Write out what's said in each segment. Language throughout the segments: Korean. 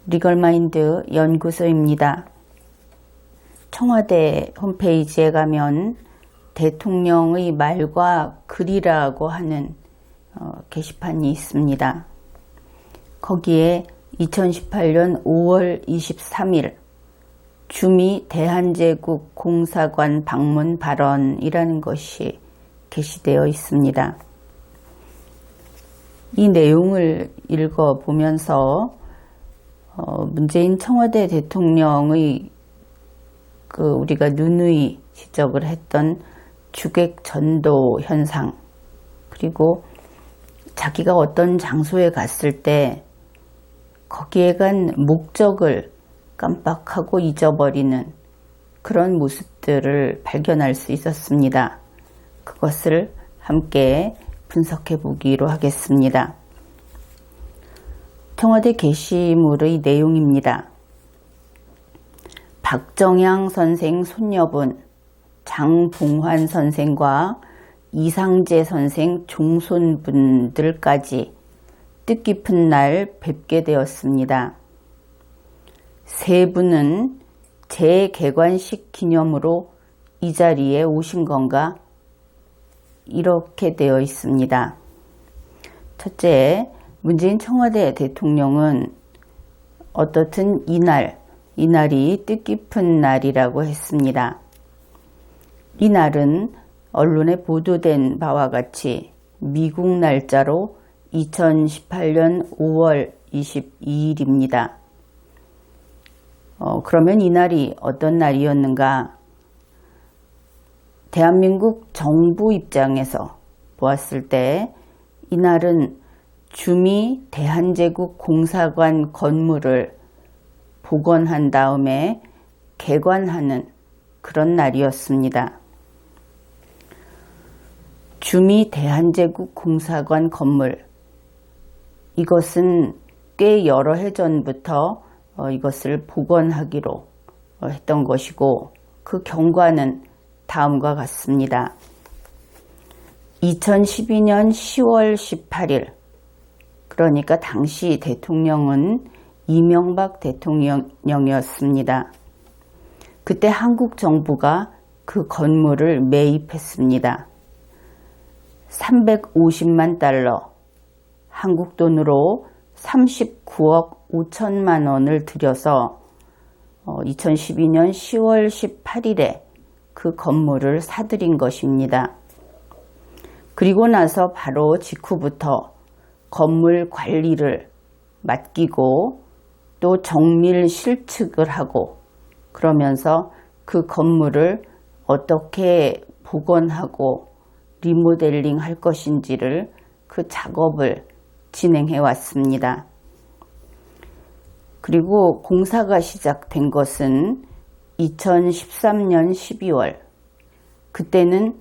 리걸마인드 연구소입니다. 청와대 홈페이지에 가면 대통령의 말과 글이라고 하는 게시판이 있습니다. 거기에 2018년 5월 23일 주미 대한제국 공사관 방문 발언이라는 것이 게시되어 있습니다. 이 내용을 읽어보면서 문재인 청와대 대통령의 우리가 누누이 지적을 했던 주객 전도 현상, 그리고 자기가 어떤 장소에 갔을 때 거기에 간 목적을 깜빡하고 잊어버리는 그런 모습들을 발견할 수 있었습니다. 그것을 함께 분석해 보기로 하겠습니다. 청와대 게시물의 내용입니다. 박정양 선생 손녀분 장봉환 선생과 이상재 선생 종손분들까지 뜻깊은 날 뵙게 되었습니다. 세 분은 재개관식 기념으로 이 자리에 오신 건가? 이렇게 되어 있습니다. 첫째, 문재인 청와대 대통령은 어떻든 이날이 뜻깊은 날이라고 했습니다. 이 날은 언론에 보도된 바와 같이 미국 날짜로 2018년 5월 22일입니다. 그러면 이 날이 어떤 날이었는가? 대한민국 정부 입장에서 보았을 때 이날은 주미 대한제국 공사관 건물을 복원한 다음에 개관하는 그런 날이었습니다. 주미 대한제국 공사관 건물, 이것은 꽤 여러 해 전부터 이것을 복원하기로 했던 것이고, 그 경과는 다음과 같습니다. 2012년 10월 18일, 그러니까 당시 대통령은 이명박 대통령이었습니다. 그때 한국 정부가 그 건물을 매입했습니다. 350만 달러, 한국 돈으로 39억 5천만 원을 들여서 2012년 10월 18일에 그 건물을 사들인 것입니다. 그리고 나서 바로 직후부터 건물 관리를 맡기고 또 정밀 실측을 하고, 그러면서 그 건물을 어떻게 복원하고 리모델링 할 것인지를 그 작업을 진행해 왔습니다. 그리고 공사가 시작된 것은 2013년 12월, 그때는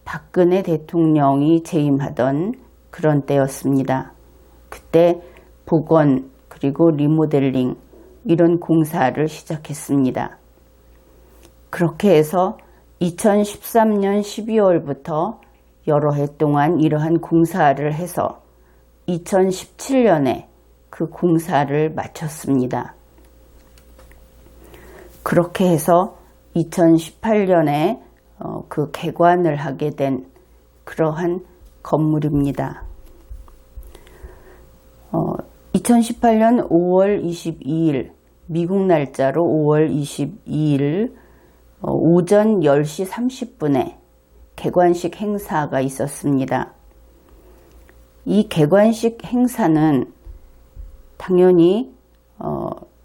박근혜 대통령이 재임하던 그런 때였습니다. 그때 복원 그리고 리모델링 이런 공사를 시작했습니다. 그렇게 해서 2013년 12월부터 여러 해 동안 이러한 공사를 해서 2017년에 그 공사를 마쳤습니다. 그렇게 해서 2018년에 그 개관을 하게 된 그러한 건물입니다. 2018년 5월 22일, 미국 날짜로 5월 22일 오전 10시 30분에 개관식 행사가 있었습니다. 이 개관식 행사는 당연히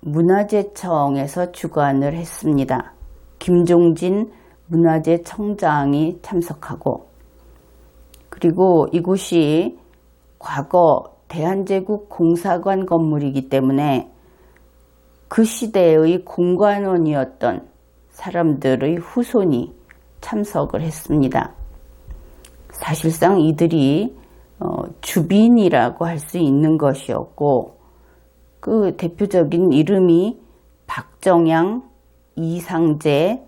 문화재청에서 주관을 했습니다. 김종진 문화재청장이 참석하고, 그리고 이곳이 과거 대한제국 공사관 건물이기 때문에 그 시대의 공관원이었던 사람들의 후손이 참석을 했습니다. 사실상 이들이 주빈이라고 할 수 있는 것이었고, 그 대표적인 이름이 박정양, 이상재,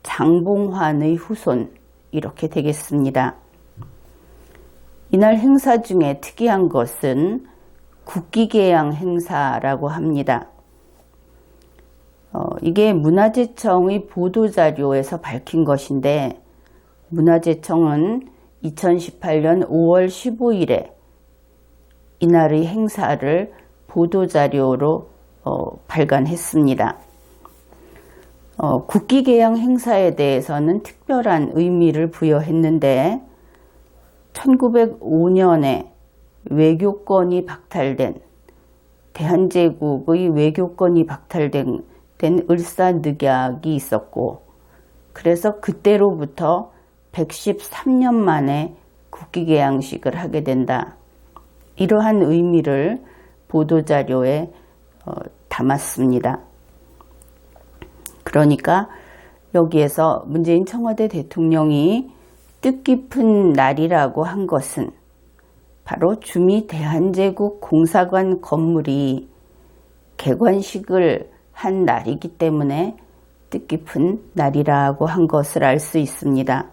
장봉환의 후손 이렇게 되겠습니다. 이날 행사 중에 특이한 것은 국기개양 행사라고 합니다. 이게 문화재청의 보도자료에서 밝힌 것인데 문화재청은 2018년 5월 15일에 이날의 행사를 보도자료로 발간했습니다. 국기개양 행사에 대해서는 특별한 의미를 부여했는데 1905년에 외교권이 박탈된 대한제국의 외교권이 박탈된 을사늑약이 있었고 그래서 그때로부터 113년 만에 국기개양식을 하게 된다. 이러한 의미를 보도자료에 담았습니다. 그러니까 여기에서 문재인 청와대 대통령이 뜻깊은 날이라고 한 것은 바로 주미 대한제국 공사관 건물이 개관식을 한 날이기 때문에 뜻깊은 날이라고 한 것을 알 수 있습니다.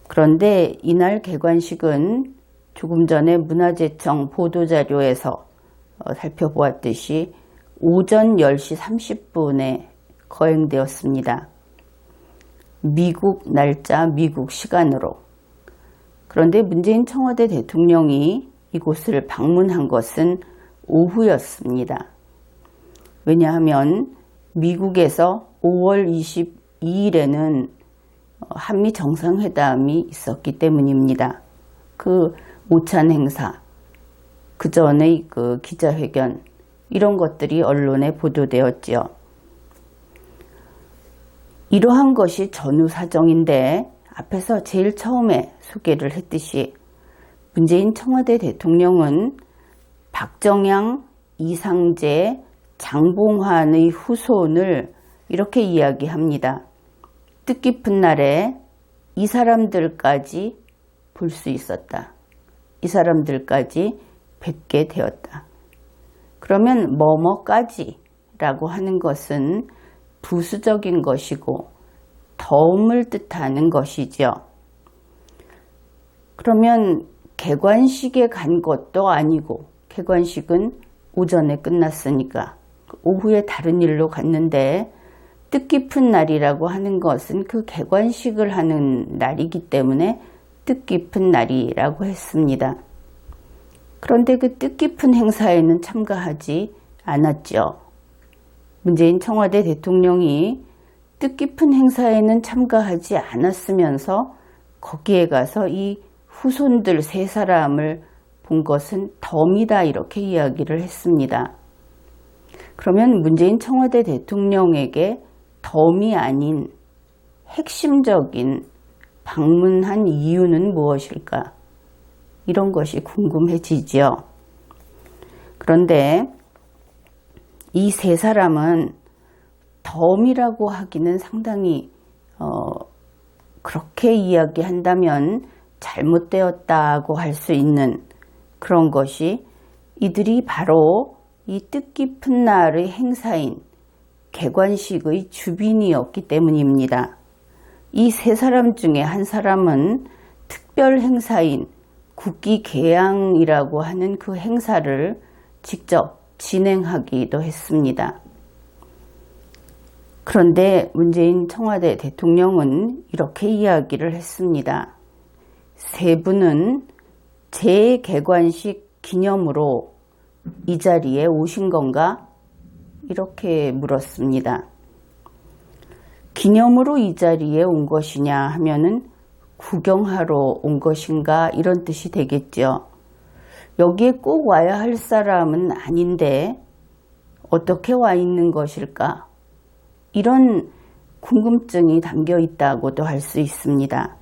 그런데 이날 개관식은 조금 전에 문화재청 보도자료에서 살펴보았듯이 오전 10시 30분에 거행되었습니다. 미국 날짜, 미국 시간으로. 그런데 문재인 청와대 대통령이 이곳을 방문한 것은 오후였습니다. 왜냐하면 미국에서 5월 22일에는 한미 정상회담이 있었기 때문입니다. 그 오찬 행사, 그 전의 그 기자회견, 이런 것들이 언론에 보도되었지요. 이러한 것이 전후 사정인데 앞에서 제일 처음에 소개를 했듯이 문재인 청와대 대통령은 박정양, 이상재, 장봉환의 후손을 이렇게 이야기합니다. 뜻깊은 날에 이 사람들까지 볼 수 있었다. 이 사람들까지 뵙게 되었다. 그러면 뭐뭐까지 라고 하는 것은 부수적인 것이고 더움을 뜻하는 것이죠. 그러면 개관식에 간 것도 아니고 개관식은 오전에 끝났으니까 오후에 다른 일로 갔는데 뜻깊은 날이라고 하는 것은 그 개관식을 하는 날이기 때문에 뜻깊은 날이라고 했습니다. 그런데 그 뜻깊은 행사에는 참가하지 않았죠. 문재인 청와대 대통령이 뜻깊은 행사에는 참가하지 않았으면서 거기에 가서 이 후손들 세 사람을 본 것은 덤이다 이렇게 이야기를 했습니다. 그러면 문재인 청와대 대통령에게 덤이 아닌 핵심적인 방문한 이유는 무엇일까? 이런 것이 궁금해지지요. 그런데 이 세 사람은 덤이라고 하기는 상당히 그렇게 이야기한다면 잘못되었다고 할 수 있는 그런 것이 이들이 바로 이 뜻깊은 날의 행사인 개관식의 주빈이었기 때문입니다. 이 세 사람 중에 한 사람은 특별 행사인 국기 개양이라고 하는 그 행사를 직접 진행하기도 했습니다. 그런데 문재인 청와대 대통령은 이렇게 이야기를 했습니다. 세 분은 재개관식 기념으로 이 자리에 오신 건가? 이렇게 물었습니다. 기념으로 이 자리에 온 것이냐 하면은 구경하러 온 것인가 이런 뜻이 되겠죠. 여기에 꼭 와야 할 사람은 아닌데 어떻게 와 있는 것일까? 이런 궁금증이 담겨 있다고도 할 수 있습니다.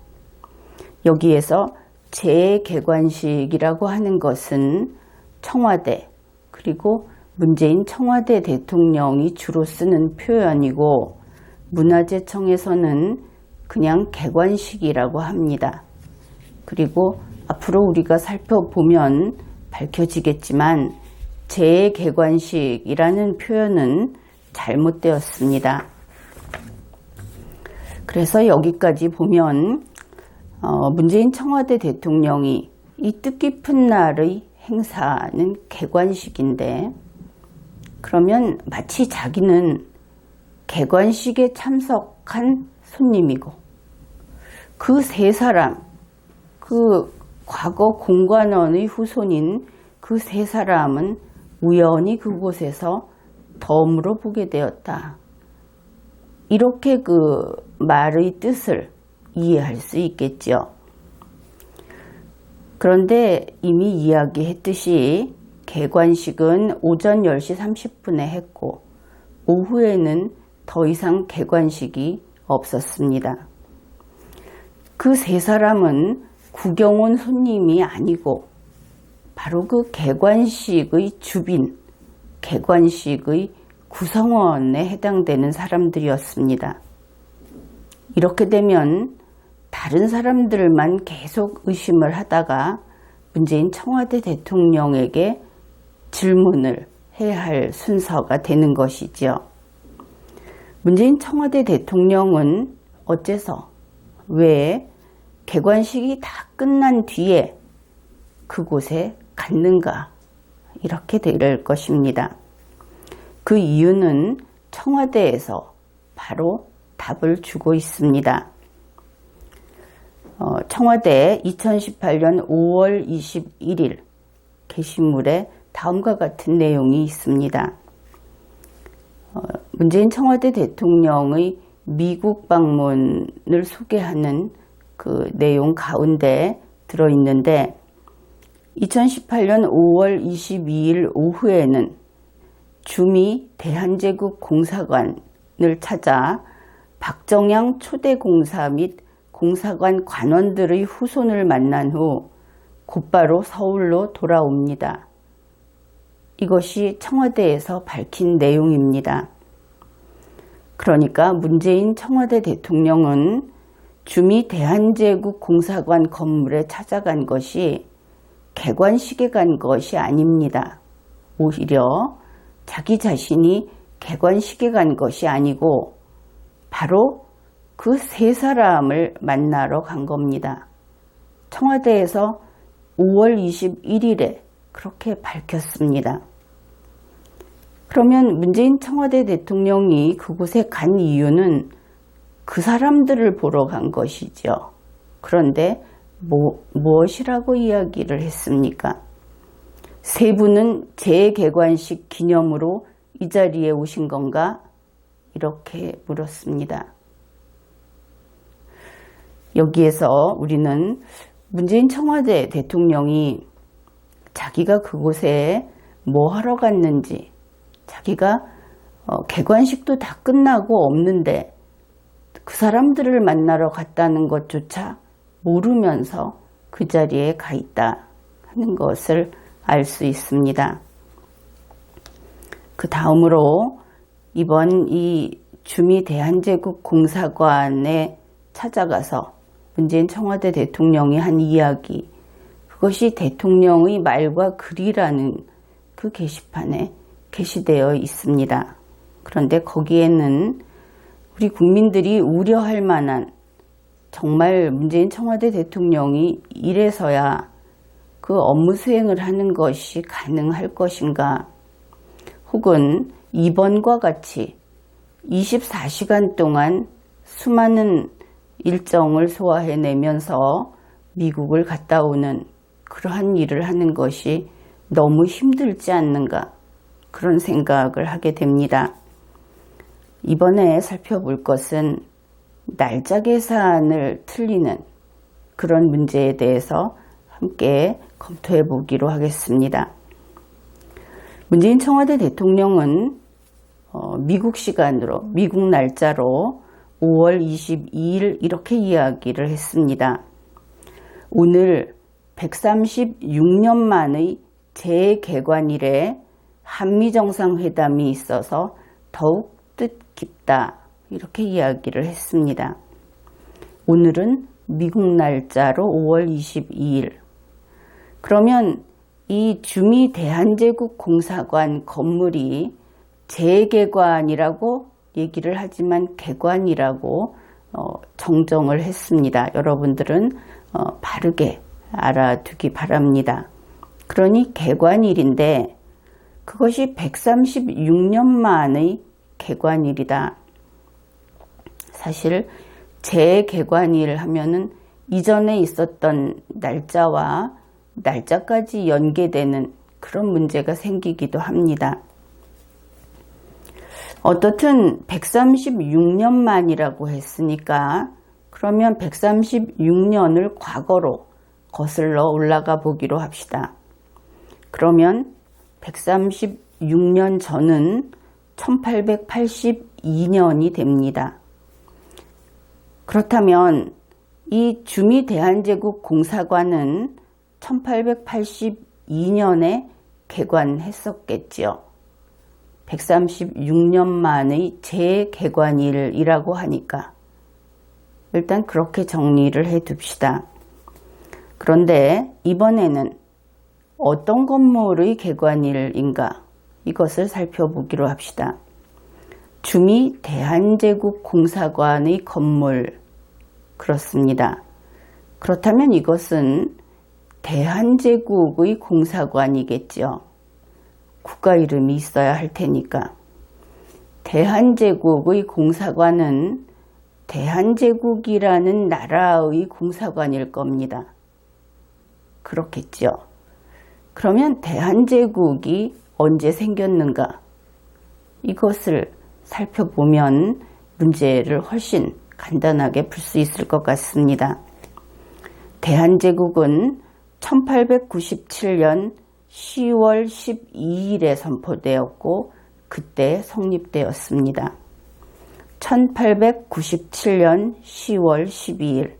여기에서 재개관식이라고 하는 것은 청와대 그리고 문재인 청와대 대통령이 주로 쓰는 표현이고 문화재청에서는 그냥 개관식이라고 합니다. 그리고 앞으로 우리가 살펴보면 밝혀지겠지만 재개관식이라는 표현은 잘못되었습니다. 그래서 여기까지 보면 문재인 청와대 대통령이 이 뜻깊은 날의 행사는 개관식인데 그러면 마치 자기는 개관식에 참석한 손님이고 그 세 사람, 그 과거 공관원의 후손인 그 세 사람은 우연히 그곳에서 덤으로 보게 되었다. 이렇게 그 말의 뜻을 이해할 수 있겠죠. 그런데 이미 이야기했듯이 개관식은 오전 10시 30분에 했고 오후에는 더 이상 개관식이 없었습니다. 그 세 사람은 구경 온 손님이 아니고 바로 그 개관식의 주빈, 개관식의 구성원에 해당되는 사람들이었습니다. 이렇게 되면 다른 사람들만 계속 의심을 하다가 문재인 청와대 대통령에게 질문을 해야 할 순서가 되는 것이죠. 문재인 청와대 대통령은 어째서 왜 개관식이 다 끝난 뒤에 그곳에 갔는가 이렇게 될 것입니다. 그 이유는 청와대에서 바로 답을 주고 있습니다. 청와대 2018년 5월 21일 게시물에 다음과 같은 내용이 있습니다. 문재인 청와대 대통령의 미국 방문을 소개하는 그 내용 가운데 들어있는데 2018년 5월 22일 오후에는 주미 대한제국 공사관을 찾아 박정양 초대 공사 및 공사관 관원들의 후손을 만난 후 곧바로 서울로 돌아옵니다. 이것이 청와대에서 밝힌 내용입니다. 그러니까 문재인 청와대 대통령은 주미 대한제국 공사관 건물에 찾아간 것이 개관식에 간 것이 아닙니다. 오히려 자기 자신이 개관식에 간 것이 아니고 바로 그 세 사람을 만나러 간 겁니다. 청와대에서 5월 21일에 그렇게 밝혔습니다. 그러면 문재인 청와대 대통령이 그곳에 간 이유는 그 사람들을 보러 간 것이죠. 그런데 무엇이라고 이야기를 했습니까? 세 분은 재개관식 기념으로 이 자리에 오신 건가? 이렇게 물었습니다. 여기에서 우리는 문재인 청와대 대통령이 자기가 그곳에 뭐 하러 갔는지, 자기가 개관식도 다 끝나고 없는데 그 사람들을 만나러 갔다는 것조차 모르면서 그 자리에 가 있다 하는 것을 알 수 있습니다. 그 다음으로 이번 이 주미 대한제국 공사관에 찾아가서 문재인 청와대 대통령이 한 이야기, 그것이 대통령의 말과 글이라는 그 게시판에 게시되어 있습니다. 그런데 거기에는 우리 국민들이 우려할 만한, 정말 문재인 청와대 대통령이 이래서야 그 업무 수행을 하는 것이 가능할 것인가, 혹은 이번과 같이 24시간 동안 수많은 일정을 소화해내면서 미국을 갔다 오는 그러한 일을 하는 것이 너무 힘들지 않는가, 그런 생각을 하게 됩니다. 이번에 살펴볼 것은 날짜 계산을 틀리는 그런 문제에 대해서 함께 검토해 보기로 하겠습니다. 문재인 청와대 대통령은 미국 시간으로, 미국 날짜로 5월 22일 이렇게 이야기를 했습니다. 오늘 136년 만의 재개관일에 한미정상회담이 있어서 더욱 뜻깊다, 이렇게 이야기를 했습니다. 오늘은 미국 날짜로 5월 22일. 그러면 이 주미 대한제국 공사관 건물이 재개관이라고 얘기를 하지만 개관이라고 정정을 했습니다. 여러분들은 바르게 알아두기 바랍니다. 그러니 개관일인데 그것이 136년 만의 개관일이다. 사실 재개관일 하면은 이전에 있었던 날짜와 날짜까지 연계되는 그런 문제가 생기기도 합니다. 어떻든 136년 만이라고 했으니까 그러면 136년을 과거로 거슬러 올라가 보기로 합시다. 그러면 136년 전은 1882년이 됩니다. 그렇다면 이 주미대한제국 공사관은 1882년에 개관했었겠지요. 136년 만의 재개관일이라고 하니까 일단 그렇게 정리를 해 둡시다. 그런데 이번에는 어떤 건물의 개관일인가 이것을 살펴보기로 합시다. 주미대한제국 공사관의 건물, 그렇습니다. 그렇다면 이것은 대한제국의 공사관이겠죠. 국가 이름이 있어야 할 테니까. 대한제국의 공사관은 대한제국이라는 나라의 공사관일 겁니다. 그렇겠죠. 그러면 대한제국이 언제 생겼는가? 이것을 살펴보면 문제를 훨씬 간단하게 풀 수 있을 것 같습니다. 대한제국은 1897년 10월 12일에 선포되었고 그때 성립되었습니다. 1897년 10월 12일.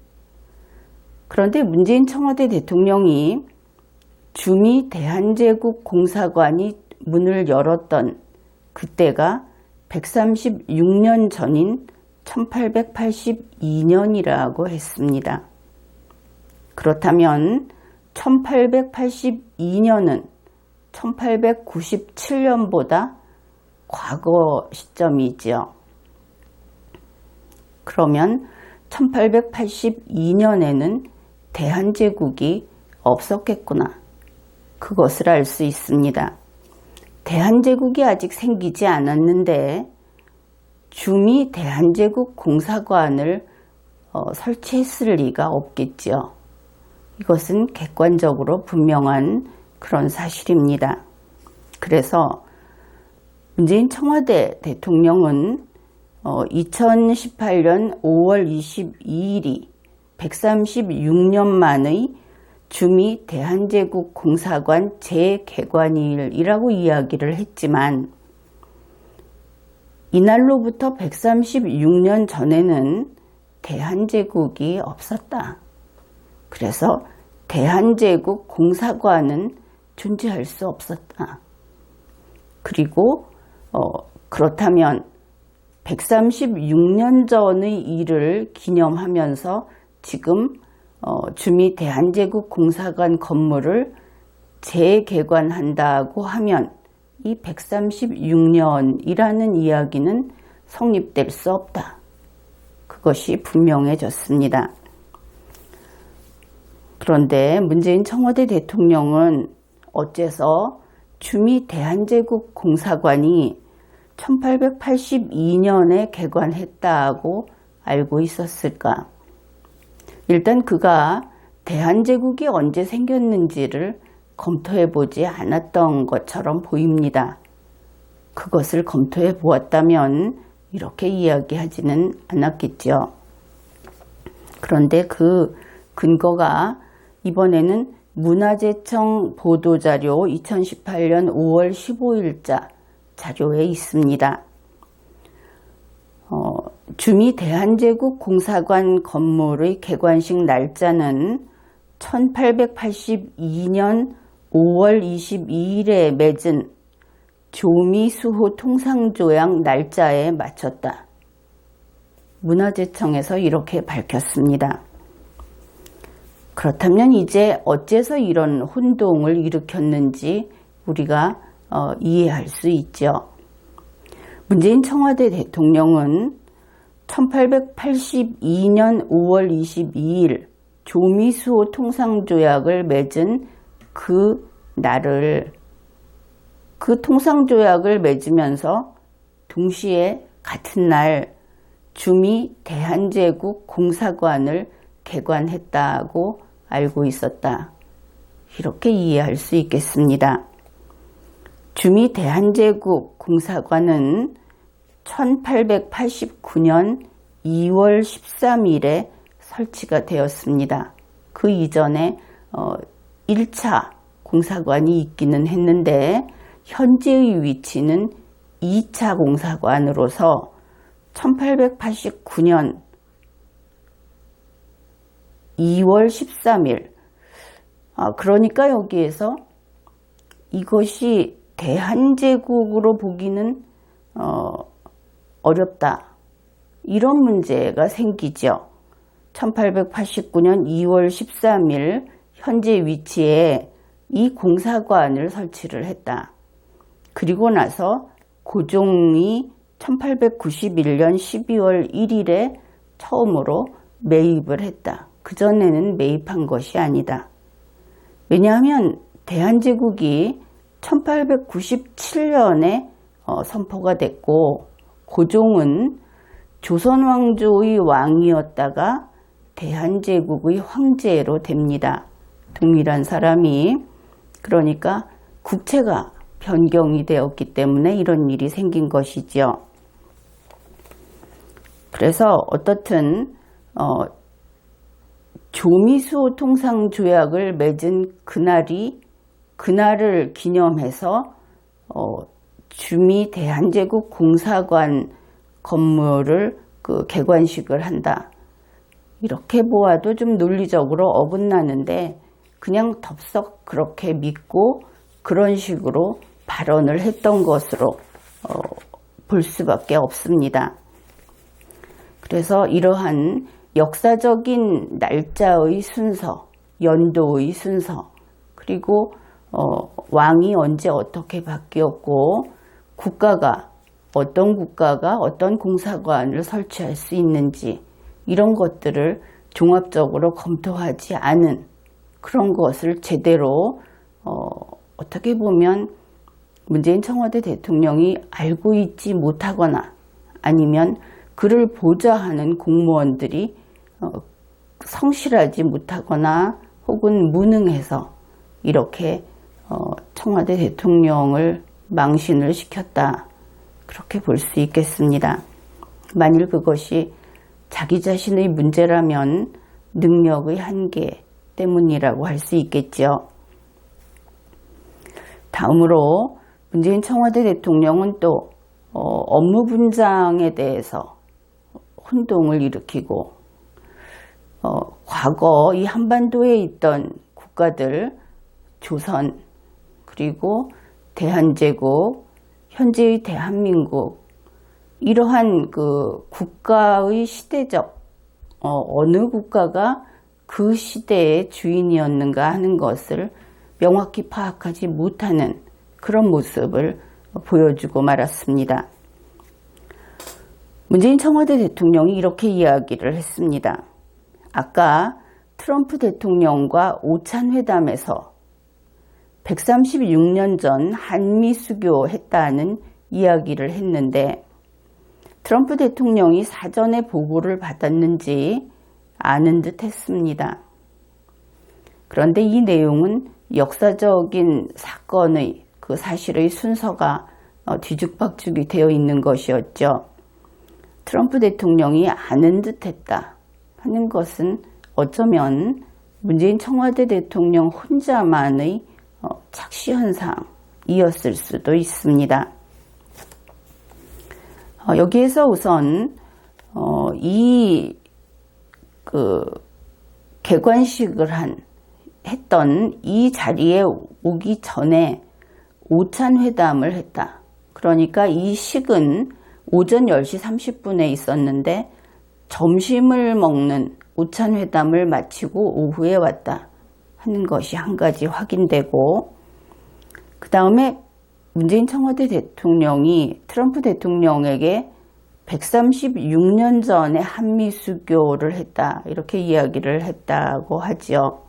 그런데 문재인 청와대 대통령이 주미 대한제국 공사관이 문을 열었던 그때가 136년 전인 1882년이라고 했습니다. 그렇다면 1882년은 1897년보다 과거 시점이지요. 그러면 1882년에는 대한제국이 없었겠구나. 그것을 알 수 있습니다. 대한제국이 아직 생기지 않았는데 주미 대한제국 공사관을 설치했을 리가 없겠죠. 이것은 객관적으로 분명한 그런 사실입니다. 그래서 문재인 청와대 대통령은 2018년 5월 22일이 136년 만의 주미 대한제국 공사관 재개관일이라고 이야기를 했지만 이날로부터 136년 전에는 대한제국이 없었다. 그래서 대한제국 공사관은 존재할 수 없었다. 그리고 그렇다면 136년 전의 일을 기념하면서 지금 주미 대한제국 공사관 건물을 재개관한다고 하면 이 136년이라는 이야기는 성립될 수 없다. 그것이 분명해졌습니다. 그런데 문재인 청와대 대통령은 어째서 주미 대한제국 공사관이 1882년에 개관했다고 알고 있었을까? 일단 그가 대한제국이 언제 생겼는지를 검토해 보지 않았던 것처럼 보입니다. 그것을 검토해 보았다면 이렇게 이야기하지는 않았겠죠. 그런데 그 근거가 이번에는 문화재청 보도자료 2018년 5월 15일자 자료에 있습니다. 주미 대한제국 공사관 건물의 개관식 날짜는 1882년 5월 22일에 맺은 조미수호 통상조약 날짜에 맞췄다. 문화재청에서 이렇게 밝혔습니다. 그렇다면 이제 어째서 이런 혼동을 일으켰는지 우리가 이해할 수 있죠. 문재인 청와대 대통령은 1882년 5월 22일 조미수호 통상조약을 맺은 그 날을 그 통상조약을 맺으면서 동시에 같은 날 주미 대한제국 공사관을 개관했다고 알고 있었다. 이렇게 이해할 수 있겠습니다. 주미 대한제국 공사관은 1889년 2월 13일에 설치가 되었습니다. 그 이전에 1차 공사관이 있기는 했는데 현재의 위치는 2차 공사관으로서 1889년 2월 13일 그러니까 여기에서 이것이 대한제국으로 보기는 어렵다. 이런 문제가 생기죠. 1889년 2월 13일 현재 위치에 이 공사관을 설치를 했다. 그리고 나서 고종이 1891년 12월 1일에 처음으로 매입을 했다. 그전에는 매입한 것이 아니다. 왜냐하면 대한제국이 1897년에 선포가 됐고 고종은 조선왕조의 왕이었다가 대한제국의 황제로 됩니다. 동일한 사람이. 그러니까 국채가 변경이 되었기 때문에 이런 일이 생긴 것이죠. 그래서 어떻든 조미수 통상조약을 맺은 그날을 기념해서 주미 대한제국 공사관 건물을 개관식을 한다. 이렇게 보아도 좀 논리적으로 어긋나는데 그냥 덥석 그렇게 믿고 그런 식으로 발언을 했던 것으로 볼 수밖에 없습니다. 그래서 이러한 역사적인 날짜의 순서, 연도의 순서, 그리고 왕이 언제 어떻게 바뀌었고 어떤 국가가 어떤 공사관을 설치할 수 있는지 이런 것들을 종합적으로 검토하지 않은 그런 것을 제대로 어떻게 보면 문재인 청와대 대통령이 알고 있지 못하거나 아니면 그를 보좌하는 공무원들이 성실하지 못하거나 혹은 무능해서 이렇게 청와대 대통령을 망신을 시켰다. 그렇게 볼 수 있겠습니다. 만일 그것이 자기 자신의 문제라면 능력의 한계 때문이라고 할 수 있겠죠. 다음으로 문재인 청와대 대통령은 또 업무 분장에 대해서 혼동을 일으키고 과거 이 한반도에 있던 국가들 조선 그리고 대한제국 현재의 대한민국 이러한 그 국가의 시대적 어느 국가가 그 시대의 주인이었는가 하는 것을 명확히 파악하지 못하는 그런 모습을 보여주고 말았습니다. 문재인 청와대 대통령이 이렇게 이야기를 했습니다. 아까 트럼프 대통령과 오찬 회담에서 136년 전 한미 수교했다는 이야기를 했는데 트럼프 대통령이 사전에 보고를 받았는지 아는 듯 했습니다. 그런데 이 내용은 역사적인 사건의 그 사실의 순서가 뒤죽박죽이 되어 있는 것이었죠. 트럼프 대통령이 아는 듯 했다 하는 것은 어쩌면 문재인 청와대 대통령 혼자만의 착시현상이었을 수도 있습니다. 여기에서 우선 개관식을 했던 이 자리에 오기 전에 오찬 회담을 했다. 그러니까 이 식은 오전 10시 30분에 있었는데 점심을 먹는 오찬 회담을 마치고 오후에 왔다 하는 것이 한 가지 확인되고, 그 다음에 문재인 청와대 대통령이 트럼프 대통령에게 136년 전에 한미 수교를 했다 이렇게 이야기를 했다고 하죠.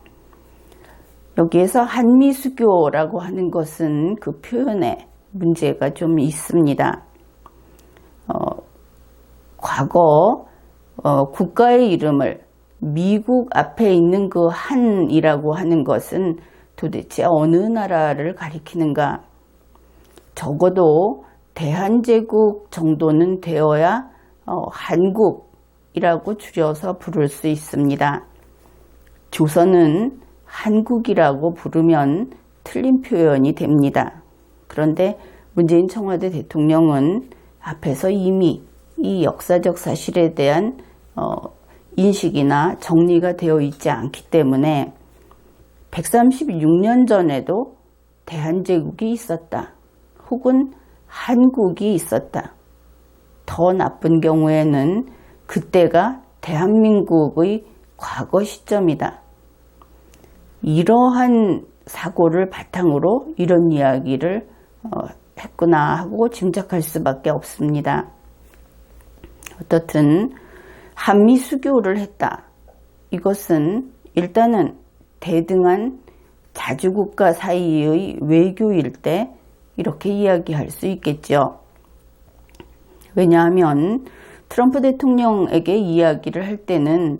여기에서 한미 수교라고 하는 것은 그 표현에 문제가 좀 있습니다. 과거 국가의 이름을 미국 앞에 있는 그 한이라고 하는 것은 도대체 어느 나라를 가리키는가? 적어도 대한제국 정도는 되어야 한국이라고 줄여서 부를 수 있습니다. 조선은 한국이라고 부르면 틀린 표현이 됩니다. 그런데 문재인 청와대 대통령은 앞에서 이미 이 역사적 사실에 대한 인식이나 정리가 되어 있지 않기 때문에 136년 전에도 대한제국이 있었다. 혹은 한국이 있었다. 더 나쁜 경우에는 그때가 대한민국의 과거 시점이다. 이러한 사고를 바탕으로 이런 이야기를 했구나 하고 짐작할 수밖에 없습니다. 어떻든 한미 수교를 했다. 이것은 일단은 대등한 자주국가 사이의 외교일 때 이렇게 이야기할 수 있겠죠. 왜냐하면 트럼프 대통령에게 이야기를 할 때는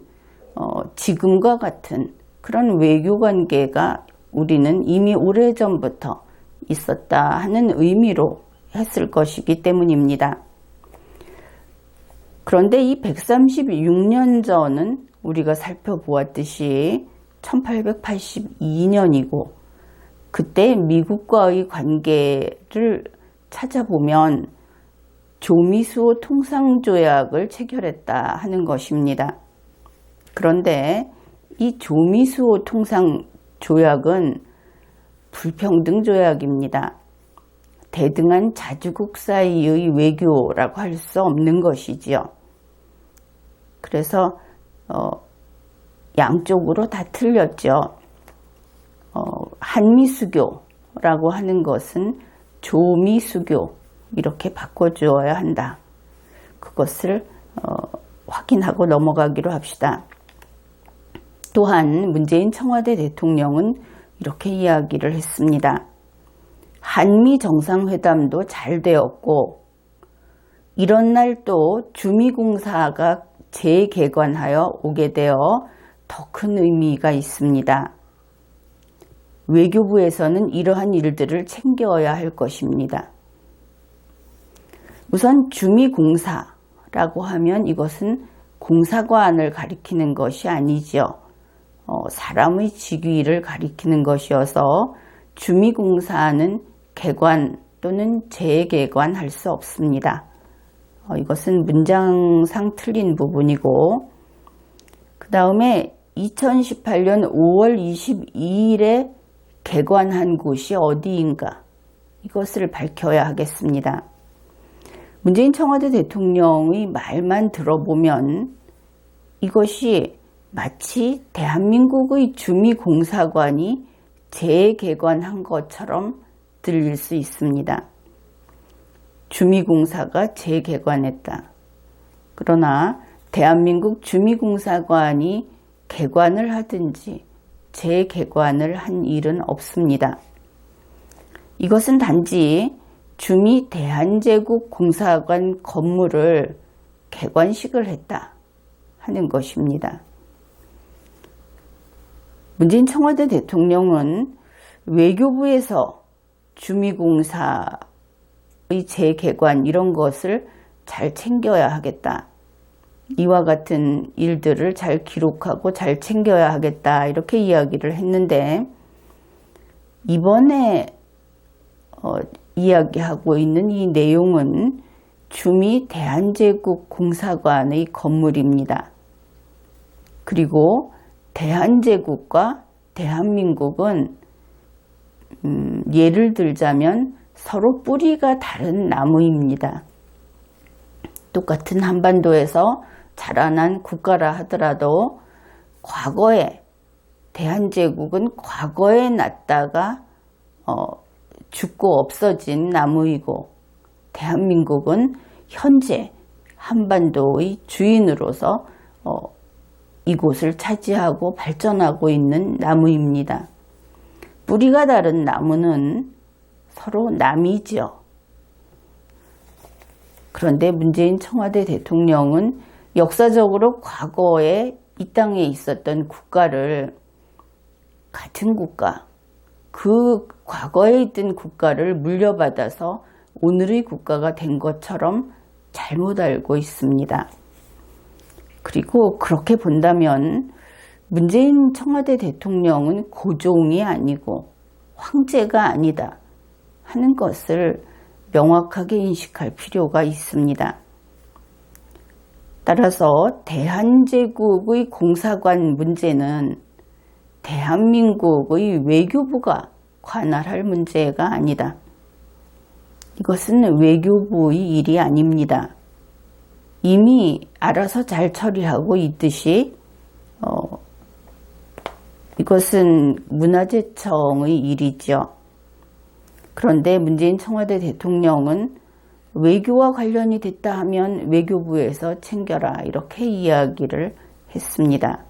지금과 같은 그런 외교 관계가 우리는 이미 오래전부터 있었다 하는 의미로 했을 것이기 때문입니다. 그런데 이 136년 전은 우리가 살펴보았듯이 1882년이고 그때 미국과의 관계를 찾아보면 조미수호 통상조약을 체결했다 하는 것입니다. 그런데 이 조미수호 통상조약은 불평등 조약입니다. 대등한 자주국 사이의 외교라고 할 수 없는 것이지요. 그래서 양쪽으로 다 틀렸죠. 한미수교라고 하는 것은 조미수교 이렇게 바꿔주어야 한다. 그것을 확인하고 넘어가기로 합시다. 또한 문재인 청와대 대통령은 이렇게 이야기를 했습니다. 한미 정상회담도 잘 되었고 이런 날 또 주미공사가 재개관하여 오게 되어 더 큰 의미가 있습니다. 외교부에서는 이러한 일들을 챙겨야 할 것입니다. 우선 주미공사라고 하면 이것은 공사관을 가리키는 것이 아니죠. 사람의 직위를 가리키는 것이어서 주미공사는 개관 또는 재개관할 수 없습니다. 이것은 문장상 틀린 부분이고 그 다음에 2018년 5월 22일에 개관한 곳이 어디인가 이것을 밝혀야 하겠습니다. 문재인 청와대 대통령의 말만 들어보면 이것이 마치 대한민국의 주미공사관이 재개관한 것처럼 들릴 수 있습니다. 주미공사가 재개관했다. 그러나 대한민국 주미공사관이 개관을 하든지 재개관을 한 일은 없습니다. 이것은 단지 주미 대한제국 공사관 건물을 개관식을 했다 하는 것입니다. 문재인 청와대 대통령은 외교부에서 주미공사의 재개관 이런 것을 잘 챙겨야 하겠다. 이와 같은 일들을 잘 기록하고 잘 챙겨야 하겠다 이렇게 이야기를 했는데 이번에 이야기하고 있는 이 내용은 주미 대한제국 공사관의 건물입니다. 그리고 대한제국과 대한민국은 예를 들자면 서로 뿌리가 다른 나무입니다. 똑같은 한반도에서 자라난 국가라 하더라도 과거에 대한제국은 과거에 났다가 죽고 없어진 나무이고 대한민국은 현재 한반도의 주인으로서 이곳을 차지하고 발전하고 있는 나무입니다. 뿌리가 다른 나무는 서로 남이죠. 그런데 문재인 청와대 대통령은 역사적으로 과거에 이 땅에 있었던 국가를, 같은 국가, 그 과거에 있던 국가를 물려받아서 오늘의 국가가 된 것처럼 잘못 알고 있습니다. 그리고 그렇게 본다면 문재인 청와대 대통령은 고종이 아니고 황제가 아니다 하는 것을 명확하게 인식할 필요가 있습니다. 따라서 대한제국의 공사관 문제는 대한민국의 외교부가 관할할 문제가 아니다. 이것은 외교부의 일이 아닙니다. 이미 알아서 잘 처리하고 있듯이 이것은 문화재청의 일이죠. 그런데 문재인 청와대 대통령은 외교와 관련이 됐다 하면 외교부에서 챙겨라 이렇게 이야기를 했습니다.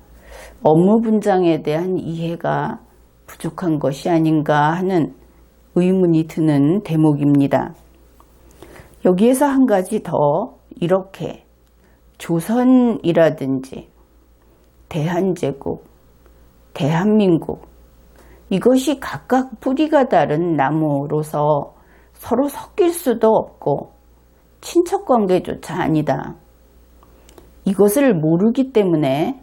업무 분장에 대한 이해가 부족한 것이 아닌가 하는 의문이 드는 대목입니다. 여기에서 한 가지 더 이렇게 조선이라든지 대한제국, 대한민국 이것이 각각 뿌리가 다른 나무로서 서로 섞일 수도 없고 친척관계조차 아니다. 이것을 모르기 때문에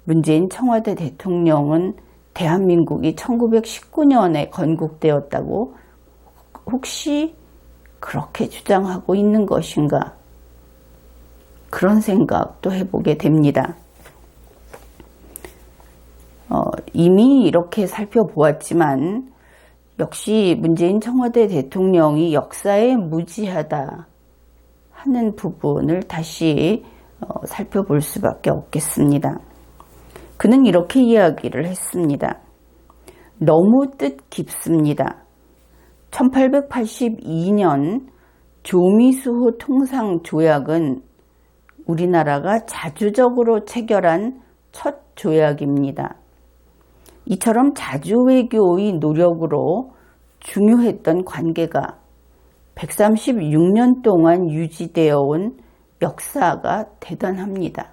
문재인 청와대 대통령은 대한민국이 1919년에 건국되었다고 혹시 그렇게 주장하고 있는 것인가? 그런 생각도 해보게 됩니다. 이미 이렇게 살펴보았지만 역시 문재인 청와대 대통령이 역사에 무지하다 하는 부분을 다시 살펴볼 수밖에 없겠습니다. 그는 이렇게 이야기를 했습니다. 너무 뜻 깊습니다. 1882년 조미수호 통상조약은 우리나라가 자주적으로 체결한 첫 조약입니다. 이처럼 자주외교의 노력으로 중요했던 관계가 136년 동안 유지되어 온 역사가 대단합니다.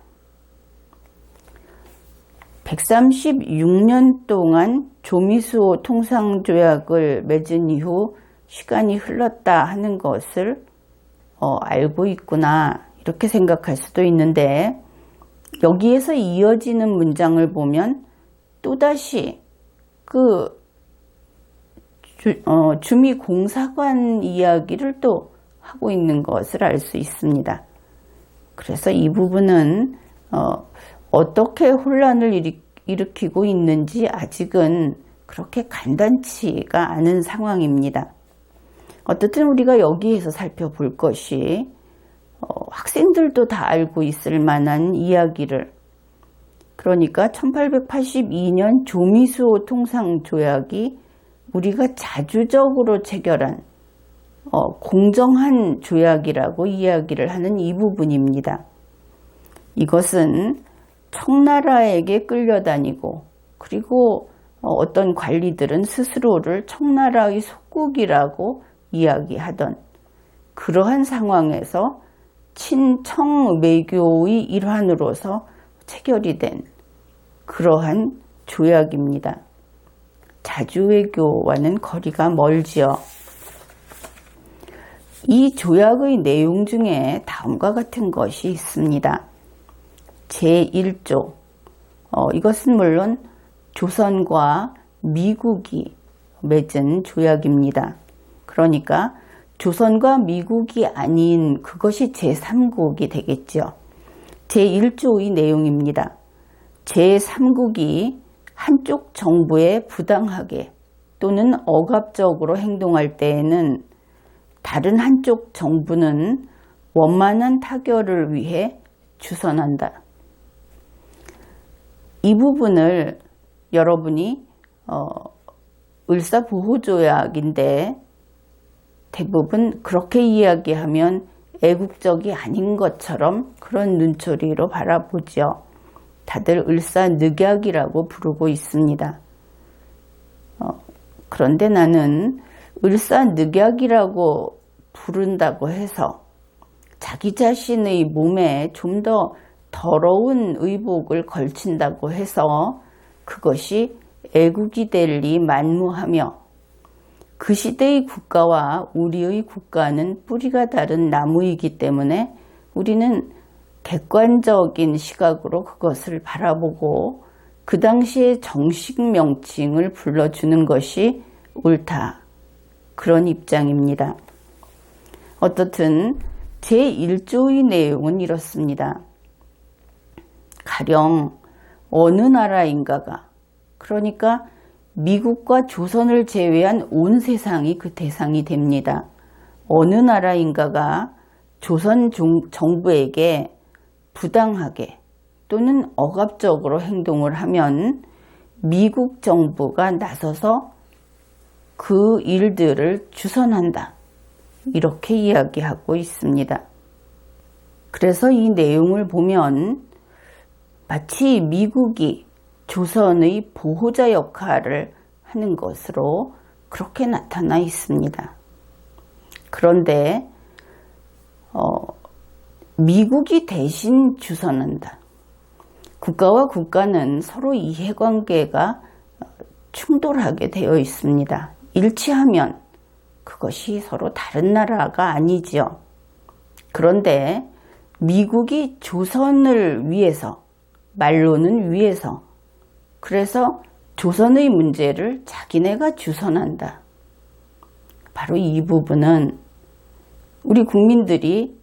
136년 동안 조미수호 통상조약을 맺은 이후 시간이 흘렀다 하는 것을 알고 있구나 이렇게 생각할 수도 있는데 여기에서 이어지는 문장을 보면 또다시 그 주미공사관 이야기를 또 하고 있는 것을 알 수 있습니다. 그래서 이 부분은 어떻게 혼란을 일으키고 있는지 아직은 그렇게 간단치가 않은 상황입니다. 어떻든 우리가 여기에서 살펴볼 것이 학생들도 다 알고 있을 만한 이야기를, 그러니까 1882년 조미수호 통상조약이 우리가 자주적으로 체결한 공정한 조약이라고 이야기를 하는 이 부분입니다. 이것은 청나라에게 끌려다니고 그리고 어떤 관리들은 스스로를 청나라의 속국이라고 이야기하던 그러한 상황에서 친청 외교의 일환으로서 체결이 된 그러한 조약입니다. 자주외교와는 거리가 멀지요. 이 조약의 내용 중에 다음과 같은 것이 있습니다. 제1조 이것은 물론 조선과 미국이 맺은 조약입니다. 그러니까 조선과 미국이 아닌 그것이 제3국이 되겠죠. 제1조의 내용입니다. 제3국이 한쪽 정부에 부당하게 또는 억압적으로 행동할 때에는 다른 한쪽 정부는 원만한 타결을 위해 주선한다. 이 부분을 여러분이 을사보호조약인데 대부분 그렇게 이야기하면 애국적이 아닌 것처럼 그런 눈초리로 바라보죠. 다들 을사늑약이라고 부르고 있습니다. 그런데 나는 을사늑약이라고 부른다고 해서 자기 자신의 몸에 좀 더 더러운 의복을 걸친다고 해서 그것이 애국이 될 리 만무하며, 그 시대의 국가와 우리의 국가는 뿌리가 다른 나무이기 때문에 우리는 객관적인 시각으로 그것을 바라보고 그 당시의 정식 명칭을 불러주는 것이 옳다. 그런 입장입니다. 어떻든 제1조의 내용은 이렇습니다. 가령 어느 나라인가가, 그러니까 미국과 조선을 제외한 온 세상이 그 대상이 됩니다. 어느 나라인가가 조선 정부에게 부당하게 또는 억압적으로 행동을 하면 미국 정부가 나서서 그 일들을 주선한다. 이렇게 이야기하고 있습니다. 그래서 이 내용을 보면 마치 미국이 조선의 보호자 역할을 하는 것으로 그렇게 나타나 있습니다. 그런데 미국이 대신 주선한다. 국가와 국가는 서로 이해관계가 충돌하게 되어 있습니다. 일치하면 그것이 서로 다른 나라가 아니지요. 그런데 미국이 조선을 위해서, 말로는 위해서, 그래서 조선의 문제를 자기네가 주선한다. 바로 이 부분은 우리 국민들이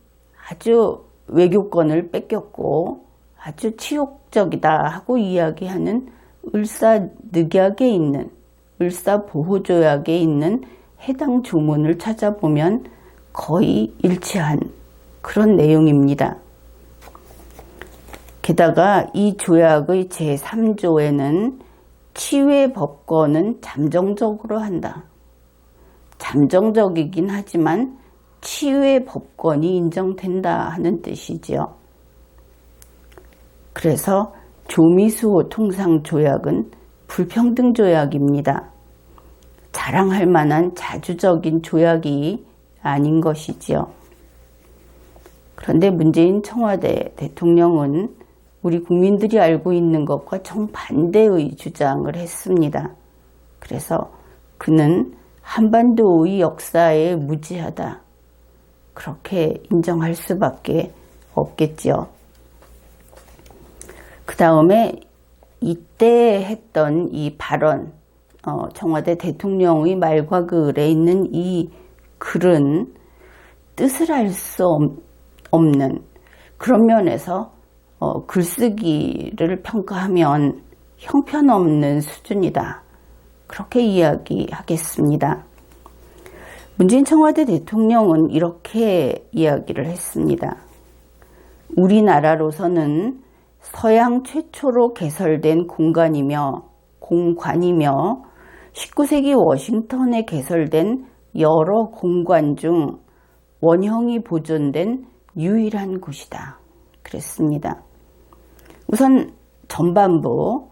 아주 외교권을 뺏겼고 아주 치욕적이다 하고 이야기하는 을사늑약에 있는, 을사보호조약에 있는 해당 조문을 찾아보면 거의 일치한 그런 내용입니다. 게다가 이 조약의 제3조에는 치외 법권은 잠정적으로 한다. 잠정적이긴 하지만 치외 법권이 인정된다 하는 뜻이지요. 그래서 조미수호 통상조약은 불평등 조약입니다. 자랑할 만한 자주적인 조약이 아닌 것이지요. 그런데 문재인 청와대 대통령은 우리 국민들이 알고 있는 것과 정반대의 주장을 했습니다. 그래서 그는 한반도의 역사에 무지하다. 그렇게 인정할 수밖에 없겠지요. 그 다음에 이때 했던 이 발언, 청와대 대통령의 말과 글에 있는 이 글은 뜻을 알 수 없는 그런 면에서 글쓰기를 평가하면 형편없는 수준이다. 그렇게 이야기하겠습니다. 문재인 청와대 대통령은 이렇게 이야기를 했습니다. 우리나라로서는 서양 최초로 개설된 공관이며 19세기 워싱턴에 개설된 여러 공관 중 원형이 보존된 유일한 곳이다. 그랬습니다. 우선 전반부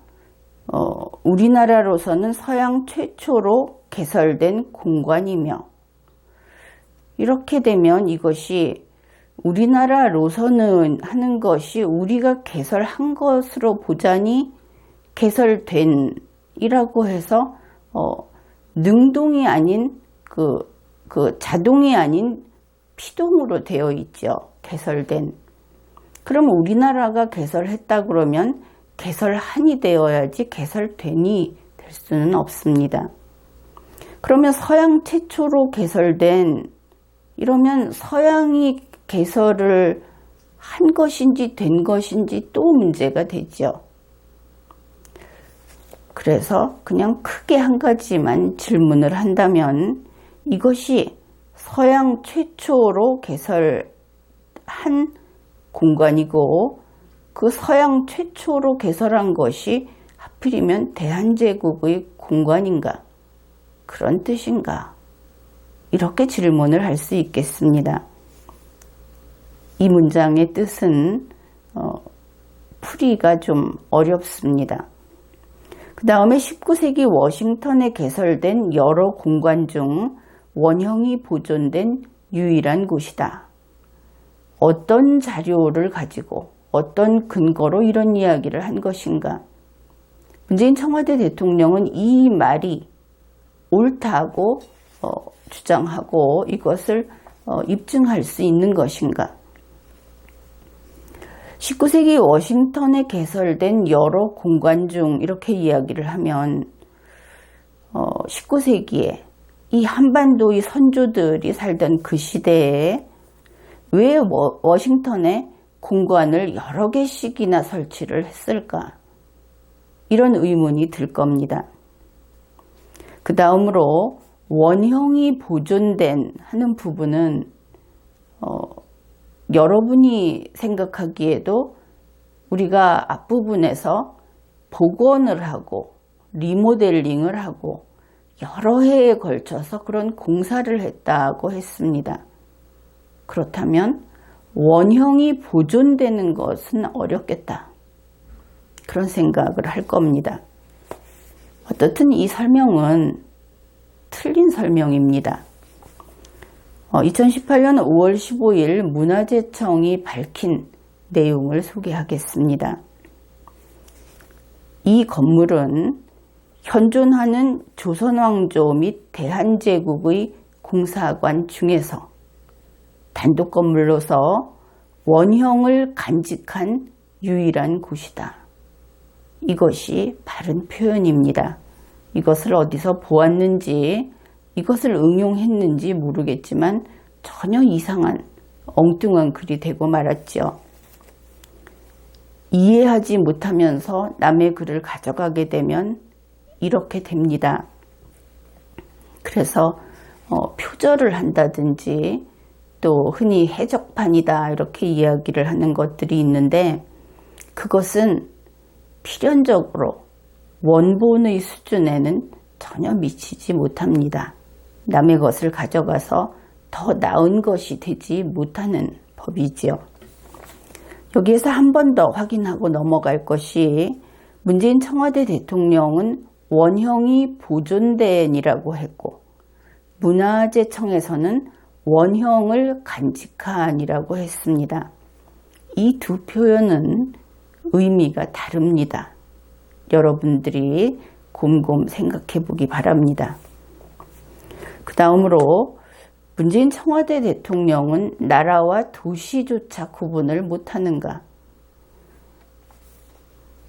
우리나라로서는 서양 최초로 개설된 공관이며, 이렇게 되면 이것이 우리나라로서는 하는 것이 우리가 개설한 것으로 보자니 개설된 이라고 해서 능동이 아닌 그 자동이 아닌 피동으로 되어 있죠. 개설된. 그럼 우리나라가 개설했다 그러면 개설한이 되어야지 개설된이 될 수는 없습니다. 그러면 서양 최초로 개설된, 이러면 서양이 개설을 한 것인지 된 것인지 또 문제가 되죠. 그래서 그냥 크게 한 가지만 질문을 한다면 이것이 서양 최초로 개설한 공간이고 그 서양 최초로 개설한 것이 하필이면 대한제국의 공간인가? 그런 뜻인가? 이렇게 질문을 할 수 있겠습니다. 이 문장의 뜻은 풀이가 좀 어렵습니다. 그 다음에 19세기 워싱턴에 개설된 여러 공관 중 원형이 보존된 유일한 곳이다. 어떤 자료를 가지고 어떤 근거로 이런 이야기를 한 것인가? 문재인 청와대 대통령은 이 말이 옳다고 주장하고 이것을 입증할 수 있는 것인가? 19세기 워싱턴에 개설된 여러 공관 중 이렇게 이야기를 하면 19세기에 이 한반도의 선조들이 살던 그 시대에 왜 워싱턴에 공관을 여러 개씩이나 설치를 했을까? 이런 의문이 들 겁니다. 그 다음으로 원형이 보존된 하는 부분은 여러분이 생각하기에도 우리가 앞부분에서 복원을 하고 리모델링을 하고 여러 해에 걸쳐서 그런 공사를 했다고 했습니다. 그렇다면 원형이 보존되는 것은 어렵겠다. 그런 생각을 할 겁니다. 어떻든 이 설명은 틀린 설명입니다. 2018년 5월 15일 문화재청이 밝힌 내용을 소개하겠습니다. 이 건물은 현존하는 조선왕조 및 대한제국의 공사관 중에서 단독 건물로서 원형을 간직한 유일한 곳이다. 이것이 바른 표현입니다. 이것을 어디서 보았는지, 이것을 응용했는지 모르겠지만 전혀 이상한 엉뚱한 글이 되고 말았죠. 이해하지 못하면서 남의 글을 가져가게 되면 이렇게 됩니다. 그래서 표절을 한다든지 또 흔히 해적판이다 이렇게 이야기를 하는 것들이 있는데 그것은 필연적으로 원본의 수준에는 전혀 미치지 못합니다. 남의 것을 가져가서 더 나은 것이 되지 못하는 법이지요. 여기에서 한 번 더 확인하고 넘어갈 것이 문재인 청와대 대통령은 원형이 보존된이라고 했고 문화재청에서는 원형을 간직한이라고 했습니다. 이 두 표현은 의미가 다릅니다. 여러분들이 곰곰 생각해 보기 바랍니다. 그 다음으로 문재인 청와대 대통령은 나라와 도시조차 구분을 못하는가?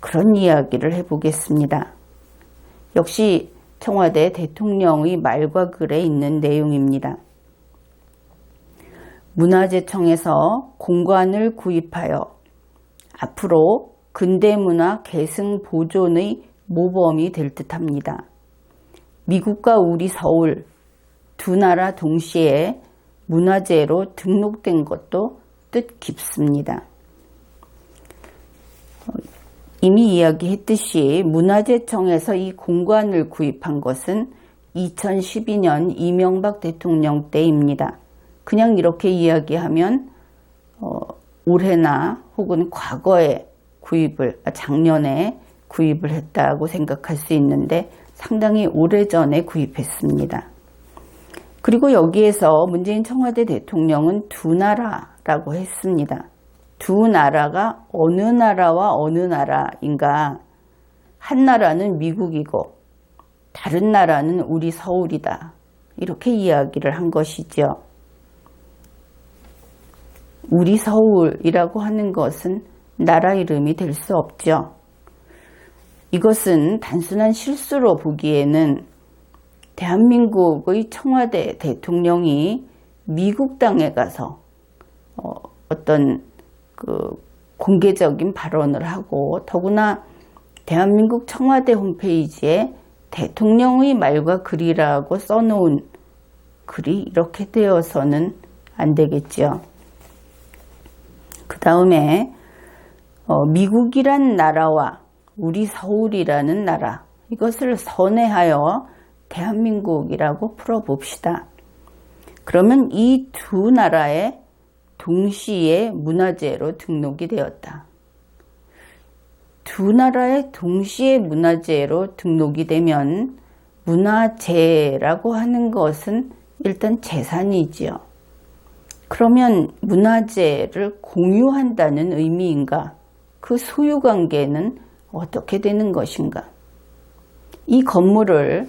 그런 이야기를 해보겠습니다. 역시 청와대 대통령의 말과 글에 있는 내용입니다. 문화재청에서 공관을 구입하여 앞으로 근대문화 계승 보존의 모범이 될 듯합니다. 미국과 우리 서울 두 나라 동시에 문화재로 등록된 것도 뜻깊습니다. 이미 이야기했듯이 문화재청에서 이 공관을 구입한 것은 2012년 이명박 대통령 때입니다. 그냥 이렇게 이야기하면 올해나 혹은 과거에 작년에 구입을 했다고 생각할 수 있는데 상당히 오래전에 구입했습니다. 그리고 여기에서 문재인 청와대 대통령은 두 나라라고 했습니다. 두 나라가 어느 나라와 어느 나라인가? 한 나라는 미국이고 다른 나라는 우리 서울이다. 이렇게 이야기를 한 것이죠. 우리 서울이라고 하는 것은 나라 이름이 될 수 없죠. 이것은 단순한 실수로 보기에는 대한민국의 청와대 대통령이 미국 땅에 가서 어떤 공개적인 발언을 하고 더구나 대한민국 청와대 홈페이지에 대통령의 말과 글이라고 써놓은 글이 이렇게 되어서는 안 되겠죠. 그 다음에 미국이란 나라와 우리 서울이라는 나라 이것을 선회하여 대한민국이라고 풀어봅시다. 그러면 이 두 나라에 동시에 문화재로 등록이 되었다. 두 나라에 동시에 문화재로 등록이 되면 문화재라고 하는 것은 일단 재산이지요. 그러면 문화재를 공유한다는 의미인가? 그 소유관계는 어떻게 되는 것인가? 이 건물을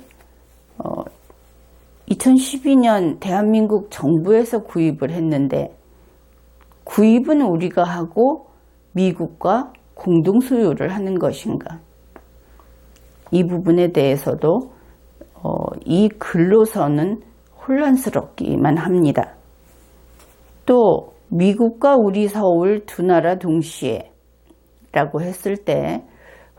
2012년 대한민국 정부에서 구입을 했는데 구입은 우리가 하고 미국과 공동 소유를 하는 것인가? 이 부분에 대해서도 이 글로서는 혼란스럽기만 합니다. 또 미국과 우리 서울 두 나라 동시에 라고 했을 때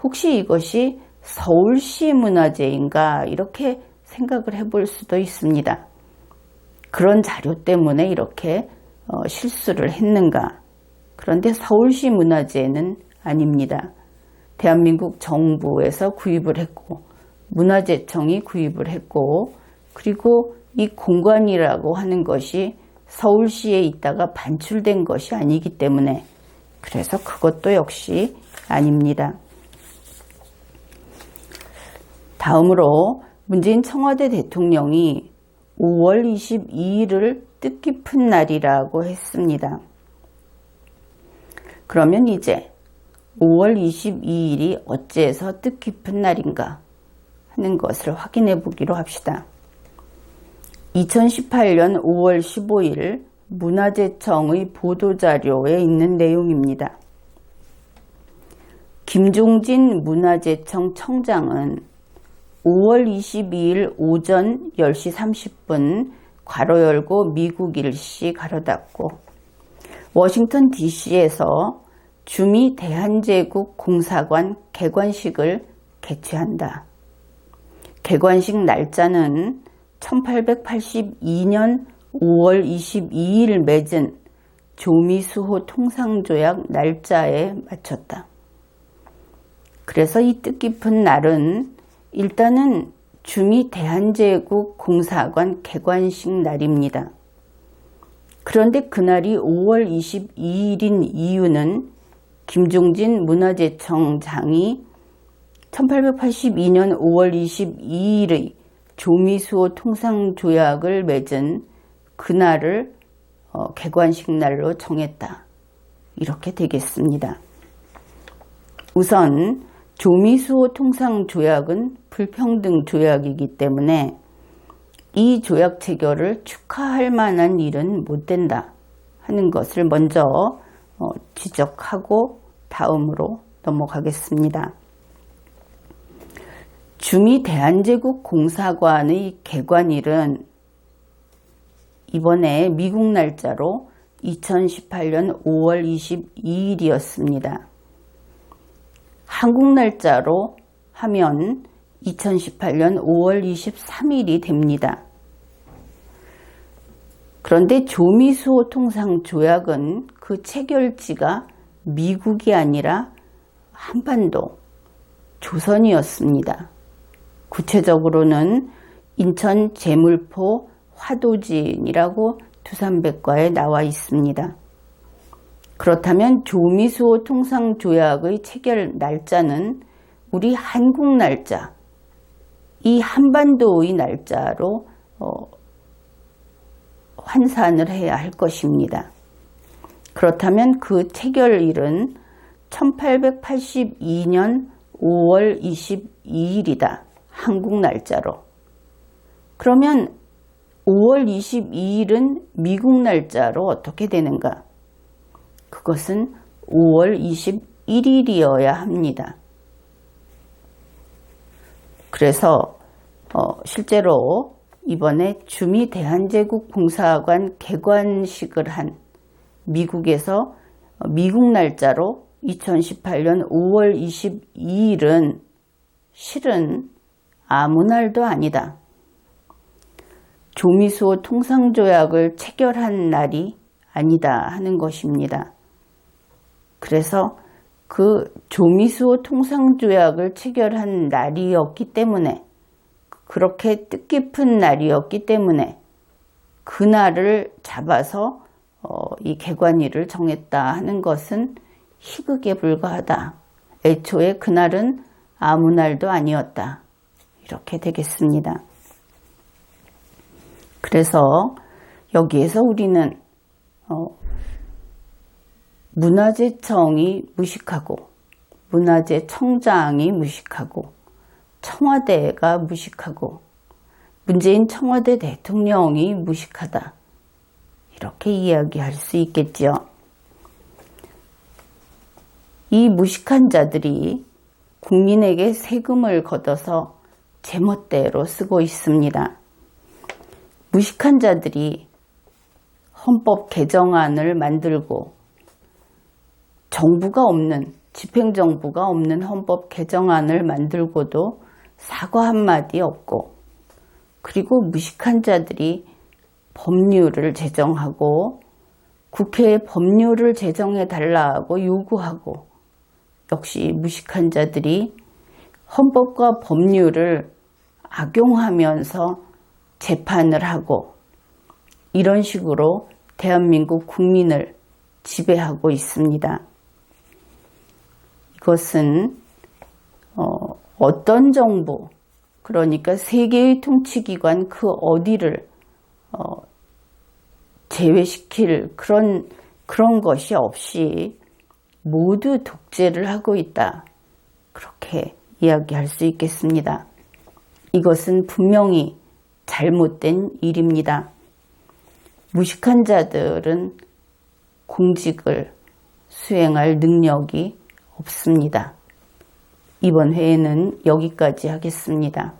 혹시 이것이 서울시 문화재인가 이렇게 생각을 해볼 수도 있습니다. 그런 자료 때문에 이렇게 실수를 했는가? 그런데 서울시 문화재는 아닙니다. 대한민국 정부에서 구입을 했고 문화재청이 구입을 했고 그리고 이 공간이라고 하는 것이 서울시에 있다가 반출된 것이 아니기 때문에 그래서 그것도 역시 아닙니다. 다음으로 문재인 청와대 대통령이 5월 22일을 뜻깊은 날이라고 했습니다. 그러면 이제 5월 22일이 어째서 뜻깊은 날인가 하는 것을 확인해 보기로 합시다. 2018년 5월 15일 문화재청의 보도자료에 있는 내용입니다. 김종진 문화재청 청장은 5월 22일 오전 10시 30분 괄호 열고 미국 일시 가로 닫고 워싱턴 DC에서 주미 대한제국 공사관 개관식을 개최한다. 개관식 날짜는 1882년 5월 22일 맺은 조미수호 통상조약 날짜에 맞췄다. 그래서 이 뜻깊은 날은 일단은 주미 대한제국 공사관 개관식 날입니다. 그런데 그날이 5월 22일인 이유는 김종진 문화재청장이 1882년 5월 22일의 조미수호 통상조약을 맺은 그날을 개관식 날로 정했다. 이렇게 되겠습니다. 우선 조미수호 통상조약은 불평등 조약이기 때문에 이 조약 체결을 축하할 만한 일은 못 된다 하는 것을 먼저 지적하고 다음으로 넘어가겠습니다. 주미 대한제국 공사관의 개관일은 이번에 미국 날짜로 2018년 5월 22일이었습니다. 한국 날짜로 하면 2018년 5월 23일이 됩니다. 그런데 조미수호 통상조약은 그 체결지가 미국이 아니라 한반도, 조선이었습니다. 구체적으로는 인천 제물포 화도진이라고 두산백과에 나와 있습니다. 그렇다면 조미수호 통상조약의 체결 날짜는 우리 한국 날짜, 이 한반도의 날짜로 환산을 해야 할 것입니다. 그렇다면 그 체결일은 1882년 5월 22일이다. 한국 날짜로. 그러면 5월 22일은 미국 날짜로 어떻게 되는가? 그것은 5월 21일이어야 합니다. 그래서 실제로 이번에 주미 대한제국 공사관 개관식을 한 미국에서 미국 날짜로 2018년 5월 22일은 실은 아무 날도 아니다. 조미수호 통상조약을 체결한 날이 아니다 하는 것입니다. 그래서 그 조미수호 통상조약을 체결한 날이었기 때문에 그렇게 뜻깊은 날이었기 때문에 그날을 잡아서 이 개관일을 정했다 하는 것은 희극에 불과하다. 애초에 그날은 아무 날도 아니었다. 이렇게 되겠습니다. 그래서 여기에서 우리는 문화재청이 무식하고 문화재청장이 무식하고 청와대가 무식하고 문재인 청와대 대통령이 무식하다. 이렇게 이야기할 수 있겠죠. 이 무식한 자들이 국민에게 세금을 걷어서 제멋대로 쓰고 있습니다. 무식한 자들이 헌법 개정안을 만들고 정부가 없는, 집행정부가 없는 헌법 개정안을 만들고도 사과 한마디 없고, 그리고 무식한 자들이 법률을 제정하고 국회에 법률을 제정해 달라고 요구하고, 역시 무식한 자들이 헌법과 법률을 악용하면서 재판을 하고 이런 식으로 대한민국 국민을 지배하고 있습니다. 이것은 어떤 정부, 그러니까 세계의 통치기관 그 어디를 제외시킬 그런 것이 없이 모두 독재를 하고 있다. 그렇게 이야기할 수 있겠습니다. 이것은 분명히 잘못된 일입니다. 무식한 자들은 공직을 수행할 능력이 없습니다. 이번 회에는 여기까지 하겠습니다.